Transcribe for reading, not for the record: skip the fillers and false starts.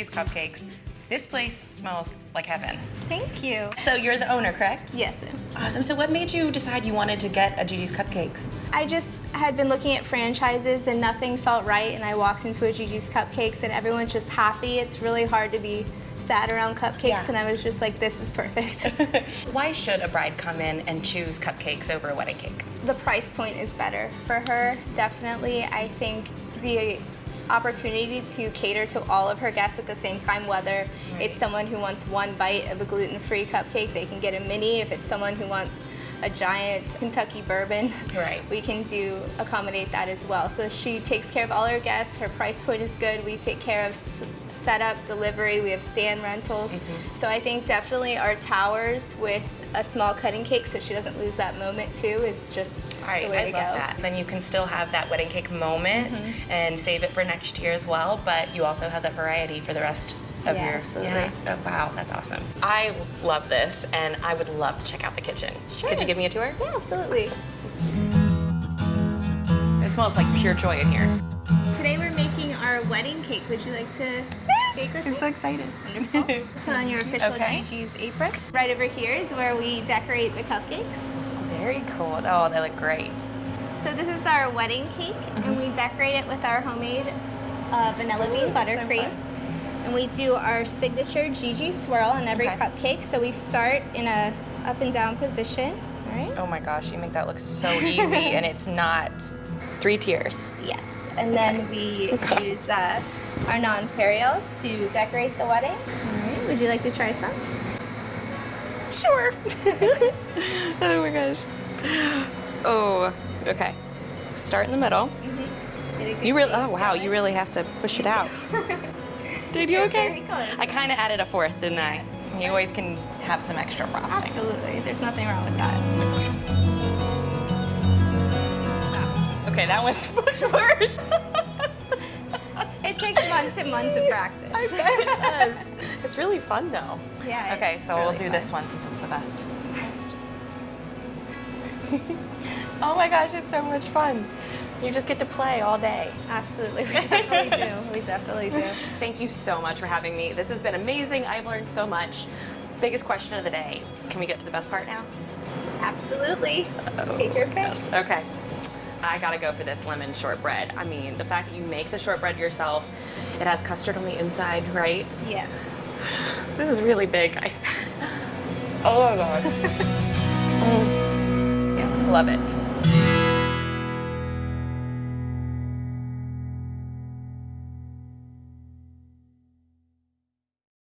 Gigi's Cupcakes. This place smells like heaven. Thank you. So you're the owner, correct? Yes, ma'am. Awesome. So what made you decide you wanted to get a Gigi's Cupcakes? I just had been looking at franchises and nothing felt right, and I walked into a Gigi's Cupcakes and everyone's just happy. It's really hard to be sad around cupcakes, and I was just like, this is perfect. Why should a bride come in and choose cupcakes over a wedding cake? The price point is better for her, definitely. I think the opportunity to cater to all of her guests at the same time, whether it's someone who wants one bite of a gluten-free cupcake, they can get a mini. If it's someone who wants a giant Kentucky bourbon, we can accommodate that as well. So she takes care of all her guests. Her price point is good. We take care of setup, delivery. We have stand rentals. So I think definitely our towers with a small cutting cake, so she doesn't lose that moment too, is just the way to go. I love that. Then you can still have that wedding cake moment and save it for next year as well, but you also have that variety for the rest of your... Absolutely. Oh, wow, that's awesome. I love this, and I would love to check out the kitchen. Sure. Could you give me a tour? Yeah, absolutely. It smells like pure joy in here. Today we're making our wedding cake. Would you like to bake with me? I'm so excited. Wonderful. Put on your official Gigi's apron. Right over here is where we decorate the cupcakes. Very cool. Oh, they look great. So this is our wedding cake, and we decorate it with our homemade vanilla bean buttercream. And we do our signature Gigi swirl on every cupcake. So we start in a up and down position. All right. Oh my gosh, you make that look so easy, and it's not 3 tiers. Yes, and then we use our nonpareils to decorate the wedding. All right, would you like to try some? Sure. Oh my gosh. Oh, okay. Start in the middle. You really, oh wow, you really have to push it out. Did you okay? I kind of added a 4th, didn't I? You always can have some extra frosting. Absolutely, there's nothing wrong with that. Okay, that was much worse. It takes months and months of practice. I bet it does. It's really fun though. Yeah. Okay, so we'll do this one since it's the best. Oh my gosh, it's so much fun. You just get to play all day. Absolutely, we definitely do. We definitely do. Thank you so much for having me. This has been amazing. I've learned so much. Biggest question of the day. Can we get to the best part now? Absolutely. Take your pick. Okay. I gotta go for this lemon shortbread. I mean, the fact that you make the shortbread yourself, it has custard on the inside, right? Yes. This is really big, guys. Oh my God. Love it.